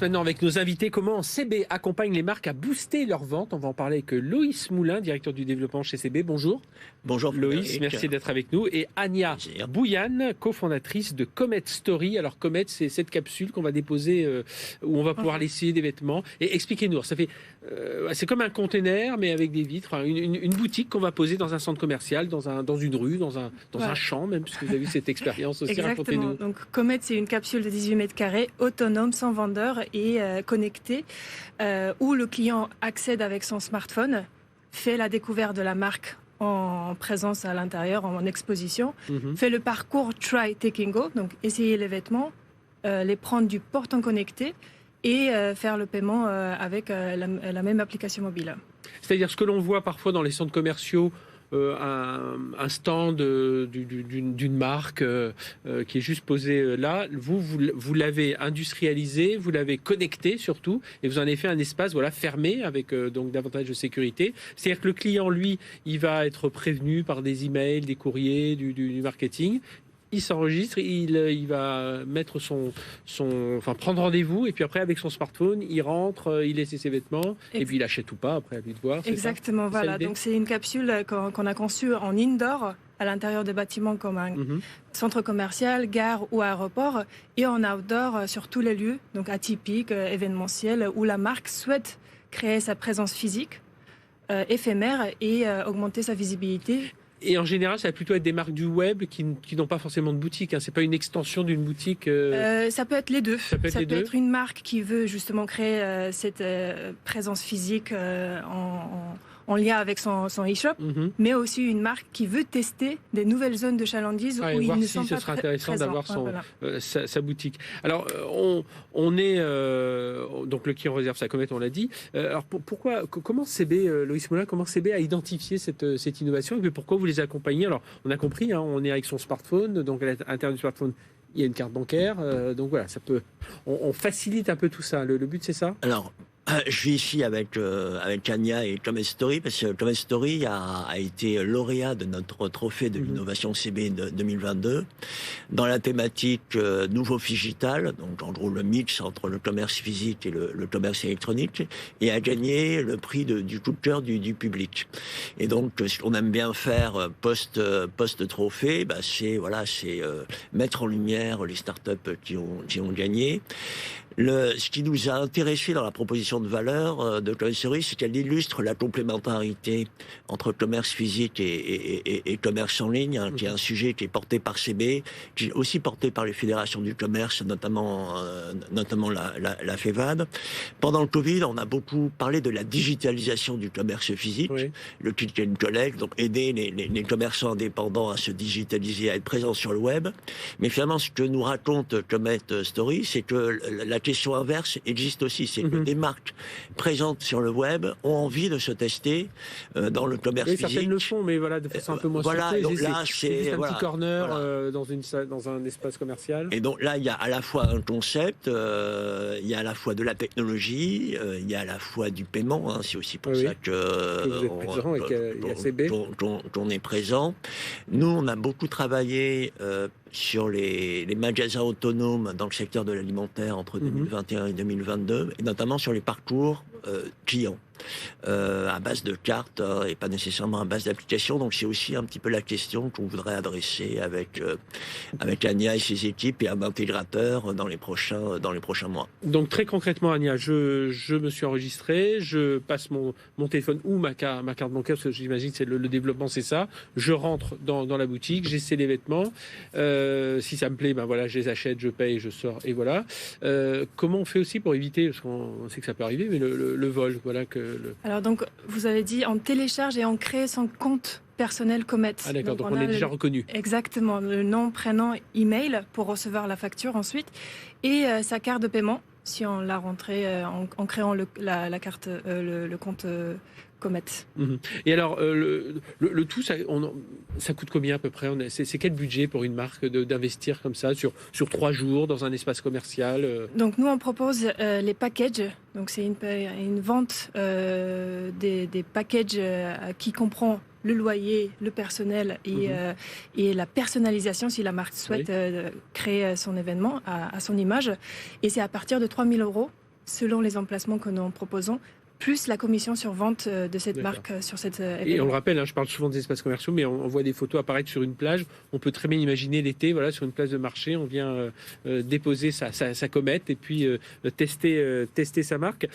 commence maintenant avec nos invités. Comment CB accompagne les marques à booster leurs ventes? On va en parler avec Loïs Moulin, directeur du développement chez CB. Bonjour. Bonjour Loïs, merci d'être avec nous. Et Ania Bouyan, cofondatrice de Comet Story. Alors Comet, c'est cette capsule qu'on va déposer où on va pouvoir laisser des vêtements. Et expliquez-nous, ça fait, c'est comme un container mais avec des vitres, une boutique qu'on va poser dans un centre commercial, dans une rue, dans un champ même, puisque vous avez eu cette expérience aussi. Exactement. Donc Comet, c'est une capsule de 18 mètres carrés, autonome, sans vendeur et connectée, où le client accède avec son smartphone, fait la découverte de la marque en présence à l'intérieur, en exposition, fait le parcours Try, Take and Go, donc essayer les vêtements, les prendre du portant connecté et faire le paiement avec la même application mobile. C'est-à-dire ce que l'on voit parfois dans les centres commerciaux, un stand d'une marque qui est juste posé là, vous l'avez industrialisé, vous l'avez connecté surtout, et vous en avez fait un espace fermé avec donc davantage de sécurité. C'est-à-dire que le client, lui, il va être prévenu par des emails, des courriers, du marketing. Il s'enregistre, il va mettre prendre rendez-vous, et puis après, avec son smartphone, il rentre, il laisse ses vêtements, et puis il achète ou pas, après, à lui de voir. Exactement, voilà. Donc, c'est une capsule qu'on a conçue en indoor, à l'intérieur des bâtiments comme un centre commercial, gare ou aéroport, et en outdoor sur tous les lieux, donc atypiques, événementiels, où la marque souhaite créer sa présence physique, éphémère, et augmenter sa visibilité. Et en général, ça va plutôt être des marques du web qui n'ont pas forcément de boutique. C'est pas une extension d'une boutique. Ça peut être les deux. Ça peut être une marque qui veut justement créer cette présence physique en lien avec son e-shop, mais aussi une marque qui veut tester des nouvelles zones de chalandise où il ne sont pas présents. Ce serait intéressant d'avoir sa boutique. Alors, on est donc le client réserve sa Comet, on l'a dit. Alors comment CB, Loïs Moulin, comment CB a identifié cette innovation, et puis pourquoi vous les accompagnez? Alors, on a compris, on est avec son smartphone, donc à l'intérieur du smartphone, il y a une carte bancaire, donc voilà, ça peut, on facilite un peu tout ça. Le but, c'est ça? Alors, je suis ici avec Ania et Comet Story, parce que Comet Story a été lauréat de notre trophée de l'innovation CB de 2022 dans la thématique nouveau digital, donc en gros le mix entre le commerce physique et le commerce électronique, et a gagné le prix du coup de cœur du public. Et donc, ce qu'on aime bien faire post trophée, c'est mettre en lumière les startups qui ont gagné. Ce qui nous a intéressé dans la proposition de valeur de Comet Story, c'est qu'elle illustre la complémentarité entre commerce physique et commerce en ligne, qui est un sujet qui est porté par CB, qui est aussi porté par les fédérations du commerce, notamment la FEVAD. Pendant le Covid, on a beaucoup parlé de la digitalisation du commerce physique, le click and collect, donc aider les commerçants indépendants à se digitaliser, à être présents sur le web. Mais finalement, ce que nous raconte Comet Story, c'est que la question inverse existe aussi, c'est que des marques présentes sur le web ont envie de se tester dans le commerce physique. Certaines le font, mais de façon un peu moins surprise. Donc là, c'est un petit corner dans un espace commercial. Et donc là, il y a à la fois un concept, il y a à la fois de la technologie, il y a à la fois du paiement. C'est aussi pour ça qu'on est présent. Nous, on a beaucoup travaillé sur les magasins autonomes dans le secteur de l'alimentaire entre 2021 et 2022, et notamment sur les parcours clients, à base de cartes et pas nécessairement à base d'applications. Donc c'est aussi un petit peu la question qu'on voudrait adresser avec Ania et ses équipes et un intégrateur dans les prochains mois. Donc très concrètement, Ania, je me suis enregistré, je passe mon téléphone ou ma carte bancaire, parce que j'imagine que le développement c'est ça, je rentre dans la boutique, j'essaie les vêtements, si ça me plaît, je les achète, je paye, je sors, et voilà. Comment on fait aussi pour éviter, parce qu'on sait que ça peut arriver, mais le vol, Alors donc, vous avez dit, on télécharge et on crée son compte personnel Comet. Ah d'accord, donc on est déjà reconnu. Exactement, le nom, prénom, email pour recevoir la facture ensuite, et sa carte de paiement, si on l'a rentrée en créant la carte, le compte Comet. Et alors, le tout, ça coûte combien à peu près? C'est quel budget pour une marque d'investir comme ça sur 3 jours dans un espace commercial? Donc nous, on propose les packages. Donc c'est une vente des packages qui comprend le loyer, le personnel et la personnalisation si la marque souhaite créer son événement à son image. Et c'est à partir de 3 000 € selon les emplacements que nous proposons, plus la commission sur vente de cette D'accord. marque sur cette Et on événement. le rappelle, hein, je parle souvent des espaces commerciaux, mais on voit des photos apparaître sur une plage. On peut très bien imaginer l'été, voilà, sur une place de marché, on vient déposer sa comète et puis tester sa marque.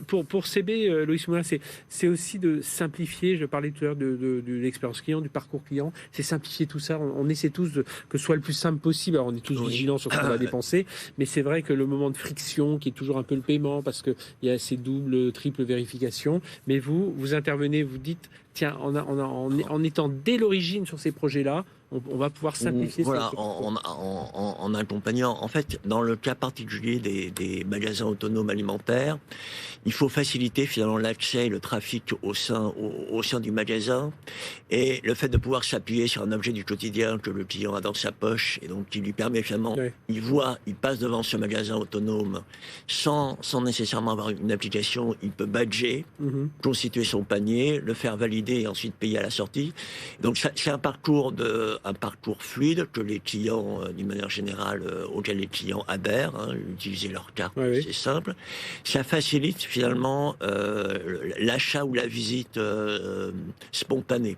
Pour CB, Loïs Moulin, c'est aussi de simplifier. Je parlais tout à l'heure de l'expérience client, du parcours client. C'est simplifier tout ça. On essaie tous que ce soit le plus simple possible. Alors, on est tous vigilants sur ce qu'on va dépenser, mais c'est vrai que le moment de friction, qui est toujours un peu le paiement, parce qu'il y a ces double, triple vérification. Mais vous intervenez, vous dites, tiens, en étant dès l'origine sur ces projets-là, on va pouvoir simplifier. Voilà, en accompagnant. En fait, dans le cas particulier des magasins autonomes alimentaires, il faut faciliter finalement l'accès et le trafic au sein du magasin, et le fait de pouvoir s'appuyer sur un objet du quotidien que le client a dans sa poche, et donc qui lui permet finalement, il passe devant ce magasin autonome sans nécessairement avoir une application, il peut badger, constituer son panier, le faire valider et ensuite payer à la sortie. Donc c'est un parcours fluide que les clients, d'une manière générale, auquel les clients adhèrent, utiliser leur carte, c'est simple. Ça facilite finalement l'achat ou la visite spontanée.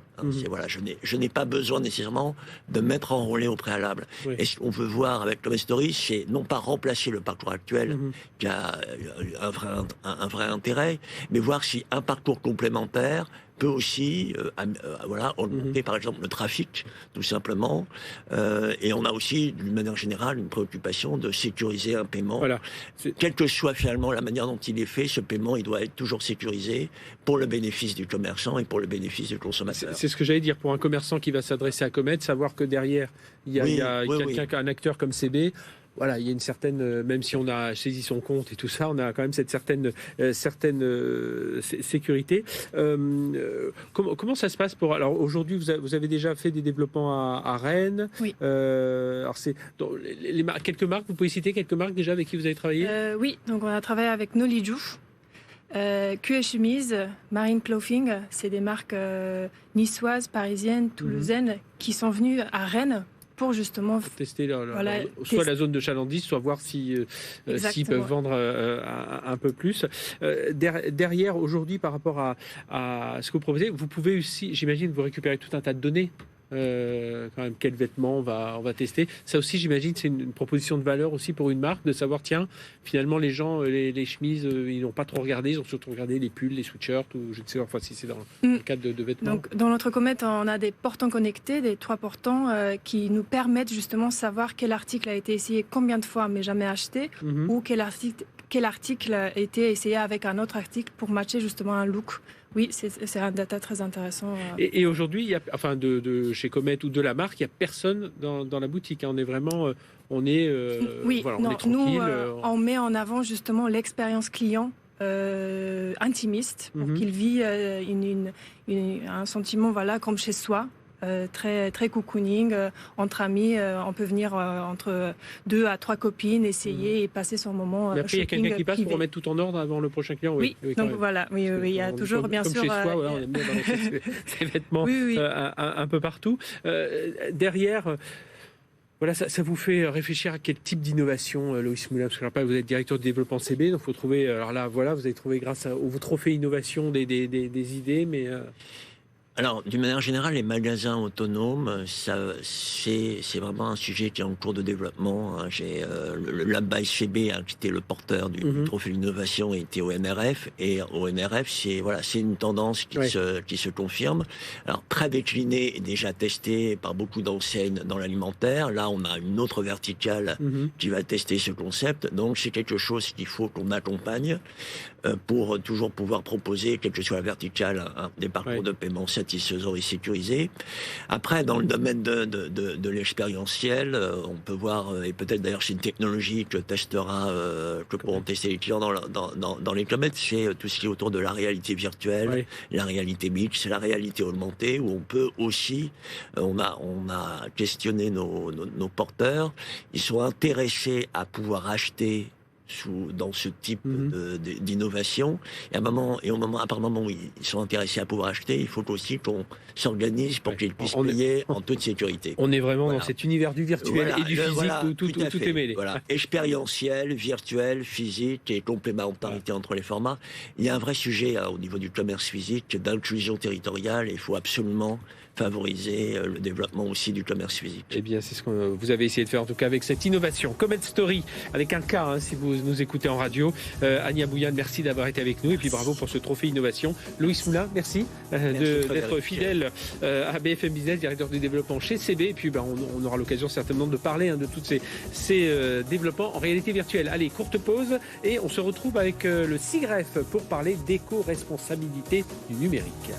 Voilà, je n'ai pas besoin nécessairement de m'être enrôlé au préalable. Et ce qu'on veut voir avec Come Story, c'est non pas remplacer le parcours actuel, qui a un vrai intérêt, mais voir si un parcours complémentaire peut aussi augmenter par exemple le trafic, tout simplement. Et on a aussi, d'une manière générale, une préoccupation de sécuriser un paiement. Voilà. Quelle que soit finalement la manière dont il est fait, ce paiement, il doit être toujours sécurisé pour le bénéfice du commerçant et pour le bénéfice du consommateur. C'est ce que j'allais dire, pour un commerçant qui va s'adresser à Comet, savoir que derrière, il y a un acteur comme CB. Voilà, il y a une certaine, même si on a saisi son compte et tout ça, on a quand même cette certaine sécurité. Comment ça se passe pour... Alors aujourd'hui, vous avez déjà fait des développements à Rennes. Oui. Alors c'est quelques marques. Vous pouvez citer quelques marques déjà avec qui vous avez travaillé? Oui, donc on a travaillé avec Noliju, Q & Chemise, Marine Clothing. C'est des marques niçoises, parisiennes, toulousaines qui sont venues à Rennes pour justement tester soit la zone de chalandise, soit voir s'ils peuvent vendre un peu plus. Derrière, aujourd'hui, par rapport à ce que vous proposez, vous pouvez aussi, j'imagine, vous récupérer tout un tas de données. Quand même, quels vêtements on va tester. Ça aussi, j'imagine, c'est une proposition de valeur aussi pour une marque, de savoir, tiens, finalement, les gens, les chemises, ils n'ont pas trop regardé, ils ont surtout regardé les pulls, les sweatshirts, ou je ne sais pas si c'est dans le cadre de vêtements. Donc, dans notre Comet, on a des portants connectés, des 3 portants, qui nous permettent justement de savoir quel article a été essayé combien de fois, mais jamais acheté, ou quel article a été essayé avec un autre article pour matcher justement un look. Oui, c'est un data très intéressant. Et aujourd'hui, de chez Comet ou de la marque, il n'y a personne dans la boutique. On est vraiment, on est tranquille. Nous, on met en avant justement l'expérience client intimiste, pour qu'il vit un sentiment comme chez soi. Très, très cocooning, entre amis, on peut venir entre 2 à 3 copines, essayer et passer son moment. Mais après, il y a quelqu'un qui passe pour remettre tout en ordre avant le prochain client. Oui, donc voilà, il y a toujours bien sûr. Comme chez soi, on aime bien dans ces vêtements un peu partout. Derrière. Voilà, ça vous fait réfléchir à quel type d'innovation, Loïs Moulin, parce que je rappelle, vous êtes directeur de développement CB, donc il faut trouver. Alors là, voilà, vous avez trouvé grâce au trophée innovation des idées, mais. Alors, d'une manière générale, les magasins autonomes, c'est vraiment un sujet qui est en cours de développement. Le Lab by CB, qui était le porteur du trophée d'innovation, était au NRF. Et au NRF, c'est une tendance qui se confirme. Alors, très déclinée et déjà testée par beaucoup d'enseignes dans l'alimentaire. Là, on a une autre verticale qui va tester ce concept. Donc, c'est quelque chose qu'il faut qu'on accompagne pour toujours pouvoir proposer, quelle que soit la verticale, des parcours de paiement satisfaisants et sécurisés. Après, dans le domaine de l'expérientiel, on peut voir, et peut-être d'ailleurs c'est une technologie que pourront tester les clients dans les comètes, c'est tout ce qui est autour de la réalité virtuelle, la réalité mixte, la réalité augmentée, où on peut aussi, on a questionné nos porteurs, ils sont intéressés à pouvoir acheter dans ce type d'innovation. Et à partir du moment où ils sont intéressés à pouvoir acheter, il faut aussi qu'on s'organise pour qu'ils puissent payer en toute sécurité. On est vraiment dans cet univers du virtuel et du physique où tout est mêlé. Voilà. Expérientiel, virtuel, physique et complémentarité entre les formats. Il y a un vrai sujet au niveau du commerce physique, d'inclusion territoriale, et il faut absolument favoriser le développement aussi du commerce physique. Eh bien, c'est ce que vous avez essayé de faire en tout cas avec cette innovation. Comet Story, avec un K, si vous nous écoutez en radio. Ania Bouyan, merci d'avoir été avec nous et puis bravo pour ce trophée innovation. Loïs Moulin, merci d'être fidèle à BFM Business, directeur du développement chez CB. Et puis on aura l'occasion certainement de parler de tous ces développements en réalité virtuelle. Allez, courte pause et on se retrouve avec le SIGREF pour parler d'éco-responsabilité du numérique.